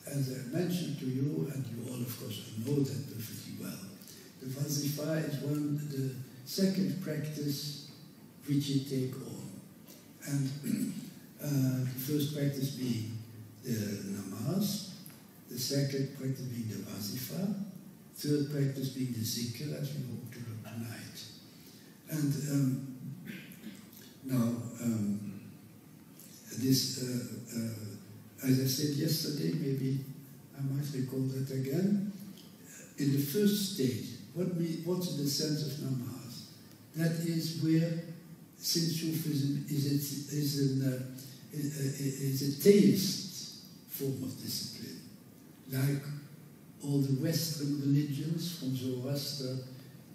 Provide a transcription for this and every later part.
as I mentioned to you, and you all of course know that perfectly well, the Vazifa is the second practice which you take on. And the first practice being the namaz, the second practice being the Vazifa, third practice being the zikr, as we hope to look tonight. And now, this, as I said yesterday, maybe I might recall that again. In the first stage, what's the sense of namaz? That is where, since Sufism is a theist form of discipline, like all the Western religions, from Zoroaster,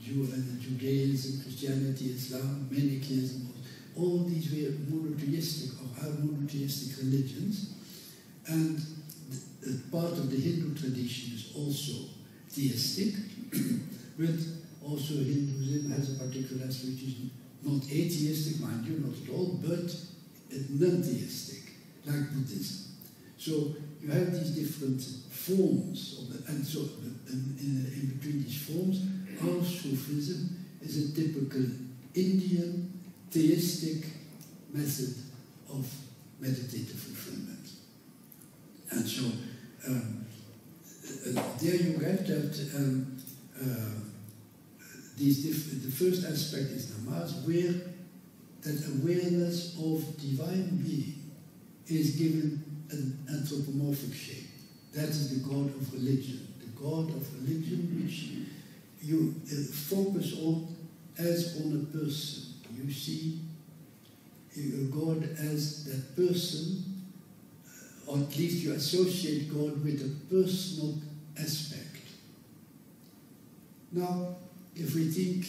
Judaism, Christianity, Islam, Manichaeism, all these were monotheistic or are monotheistic religions, and part of the Hindu tradition is also theistic, but also Hinduism has a particular aspect which is not atheistic, mind you, not at all, but non-theistic, like Buddhism. So you have these different forms, and so in between these forms, our Sufism is a typical Indian theistic method of meditative fulfillment. And so there you get that the first aspect is namaz, where that awareness of divine being is given an anthropomorphic shape. That is the God of religion. The God of religion which you focus on as on a person. You see God as that person, or at least you associate God with a personal aspect. Now, if we think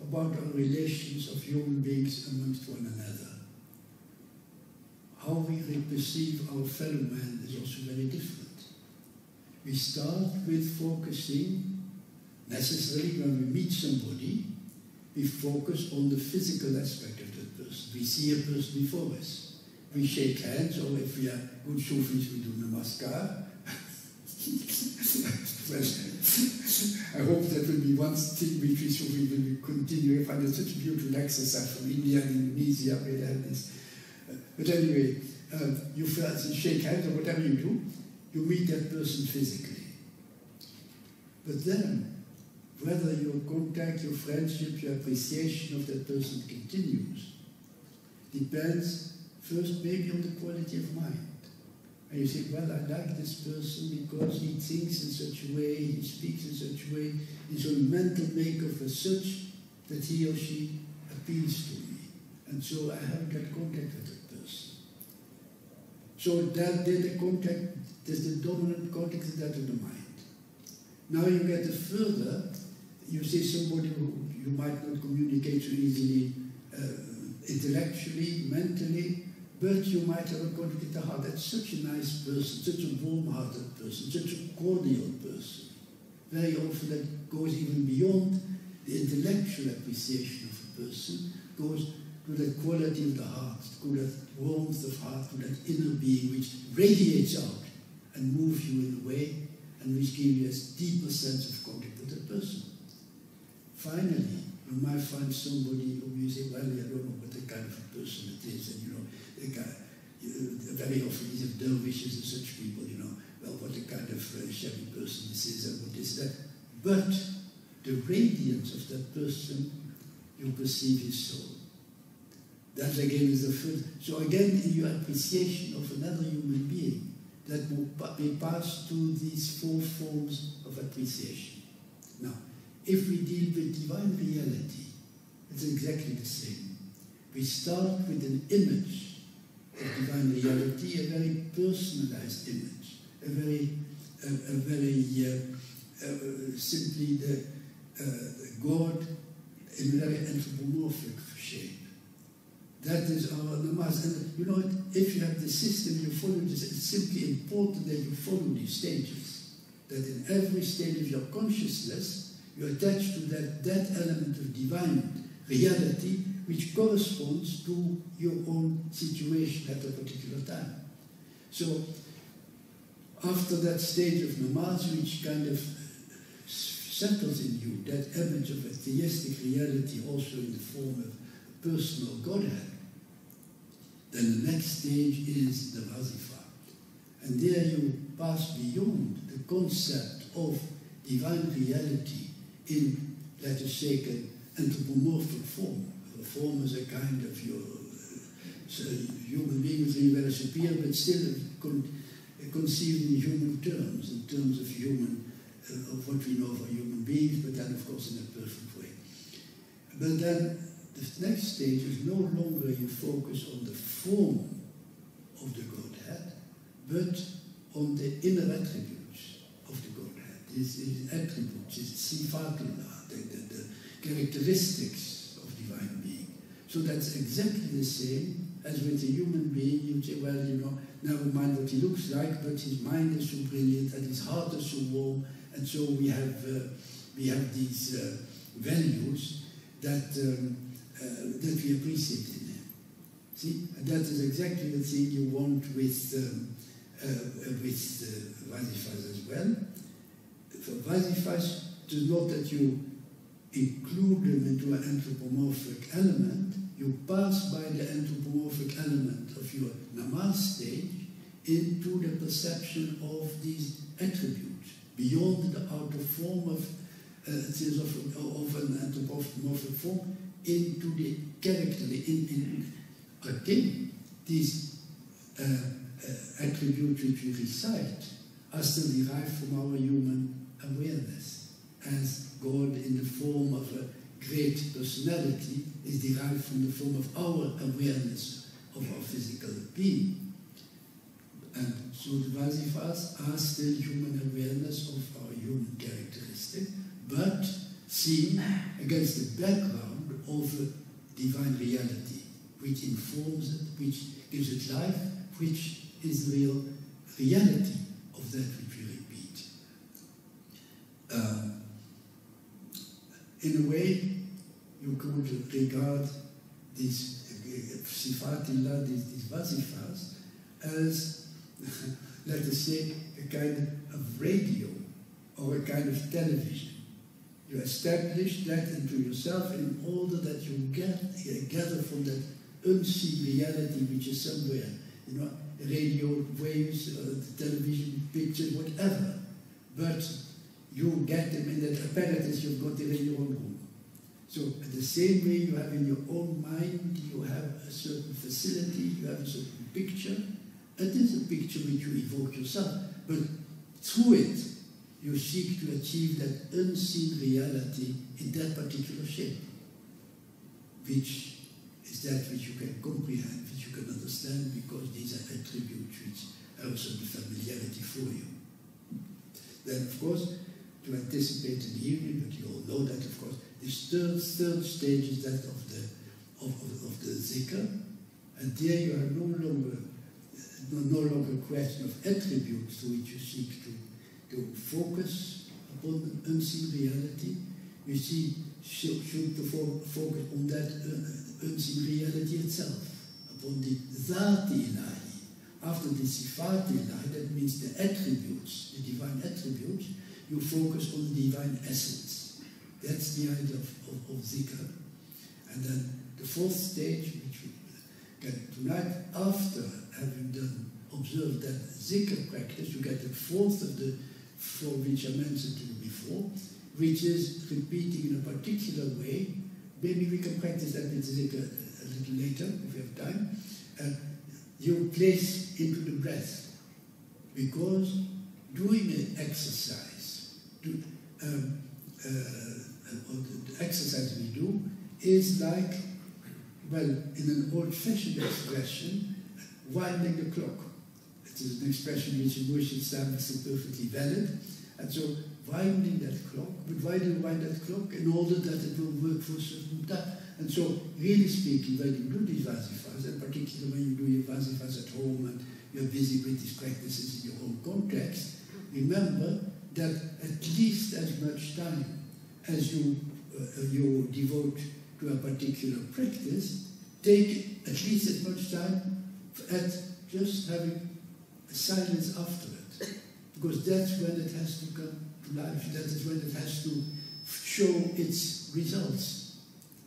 about our relations of human beings amongst one another, how we perceive our fellow man is also very different. We start with focusing, necessarily when we meet somebody, we focus on the physical aspect of that person. We see a person before us. We shake hands, or if we are good Sufis, we do namaskar. Well, I hope that will be one thing which we will continue. I find it such a beautiful exercise from India and Indonesia where they have this. But anyway, you first shake hands or whatever you do, you meet that person physically. But then, whether your contact, your friendship, your appreciation of that person continues, depends first maybe on the quality of mind. And you say, well, I like this person because he thinks in such a way, he speaks in such a way, his own mental makeup is such that he or she appeals to me. And so I have got contact with that person. So that the contact, there's the dominant contact is that of the mind. Now you get further, you see somebody who you might not communicate so easily intellectually, mentally, but you might have a contact with the heart. That's such a nice person, such a warm-hearted person, such a cordial person. Very often that goes even beyond the intellectual appreciation of a person, goes to that quality of the heart, to that warmth of heart, to that inner being which radiates out and moves you in a way and which gives you a deeper sense of contact with the person. Finally, you might find somebody who you say, well, I don't know what the kind of a person it is, and you know, the guy, very often these are dervishes and such people, you know, well, what a kind of shabby person this is and what is that. But the radiance of that person, you perceive his soul. That again is the first. So again, in your appreciation of another human being, that will be passed through these four forms of appreciation. Now, if we deal with divine reality, it's exactly the same. We start with an image of divine reality, a very personalized image, a very simply the God in a very anthropomorphic shape. That is our namaz. And you know, if you have the system, you follow this, it's simply important that you follow these stages. That in every stage of your consciousness, you attach to that element of divine reality which corresponds to your own situation at a particular time. So, after that stage of namaz, which kind of settles in you, that image of a theistic reality also in the form of personal Godhead, then the next stage is the vazifa. And there you pass beyond the concept of divine reality in, let us say, an anthropomorphic form. A form is a kind of your human being is really very superior, but still conceived in human terms, in terms of human, of what we know of human beings, but then of course in a perfect way. But then the next stage is no longer you focus on the form of the Godhead, but on the inner attributes of the Godhead. His attributes, his sifatullah, the characteristics of divine being. So that's exactly the same as with a human being. You say, well, you know, never mind what he looks like, but his mind is so brilliant and his heart is so warm, and so we have these values that we appreciate in him. See, and that is exactly the thing you want with vazifas as well. For vazifas, it is not that you include them into an anthropomorphic element. You pass by the anthropomorphic element of your namaz stage into the perception of these attributes, beyond the outer form of an anthropomorphic form, into the character. Again, these attributes which we recite are still derived from our human awareness, as God in the form of a great personality is derived from the form of our awareness of our physical being. And so the vazifas are still human awareness of our human characteristic, but seen against the background of a divine reality, which informs it, which gives it life, which is the real reality of that which we repeat. In a way, you could regard these sifatillah, these vazifas, as, let us say, a kind of radio or a kind of television. You establish that into yourself in order that you gather from that unseen reality which is somewhere, you know, radio waves, the television pictures, whatever. But you get them in that apparatus you've got in your own room. So the same way you have in your own mind, you have a certain facility, you have a certain picture. It is a picture which you evoke yourself, but through it you seek to achieve that unseen reality in that particular shape, which is that which you can comprehend, which you can understand, because these are attributes which have a certain familiarity for you. Then, of course, to anticipate in the evening, but you all know that, of course, this third stage is that of the zikr, and there you are no longer a question of attributes to which you seek to focus upon the unseen reality. You should focus on that unseen reality itself, upon the dhati ilahi. After the sifat ilahi, that means the attributes, the divine attributes, you focus on the divine essence. That's the idea of zikr. And then the fourth stage, which we get tonight, after having observed that zikr practice, you get the fourth of the four which I mentioned to you before, which is repeating in a particular way. Maybe we can practice that with zikr a little later, if we have time. You place into the breath, because doing an exercise, the exercise we do is like, well, in an old-fashioned expression, winding the clock. It is an expression which in Buddhist Islam is so perfectly valid. And so winding that clock, but why do you wind that clock? In order that it will work for a certain time. And so, really speaking, when you do these vazifas, and particularly when you do your vazifas at home and you're busy with these practices in your own context, remember that at least as much time as you devote to a particular practice, take at least as much time at just having a silence after it. because that's when it has to come to life. That is when it has to show its results.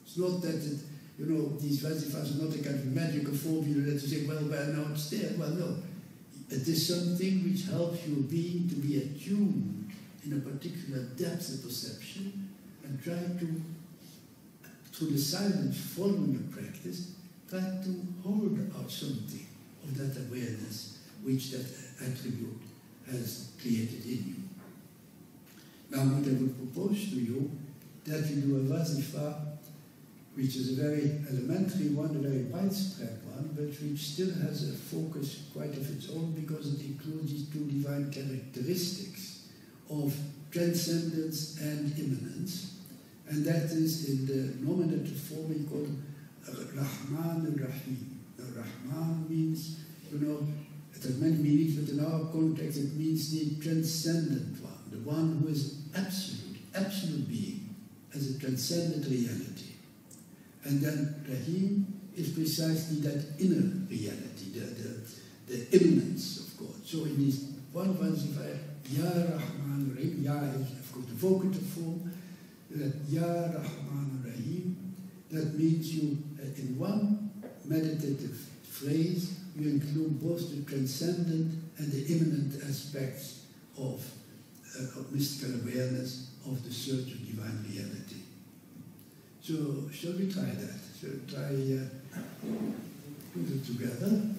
It's not that it, these vasifas are not a kind of magical formula that you say, well, now it's there. Well, no. It is something which helps your being to be attuned in a particular depth of perception and try to, through the silence following the practice, try to hold out something of that awareness which that attribute has created in you. Now what I would propose to you, that you do a vazifa, which is a very elementary one, a very widespread one, but which still has a focus quite of its own because it includes these two divine characteristics of transcendence and immanence. And that is in the nominative form we call Rahman and Rahim. Now Rahman means, it has many meanings, but in our context it means the transcendent one, the one who is absolute being, as a transcendent reality. And then Rahim is precisely that inner reality, the immanence of God. So in this one vazifa, Ya Rahman Rahim, Ya is of course the vocative form, that Ya Rahman Rahim, that means you, in one meditative phrase, you include both the transcendent and the immanent aspects of mystical awareness of the search of divine reality. So, shall we try that? Shall we try put it together?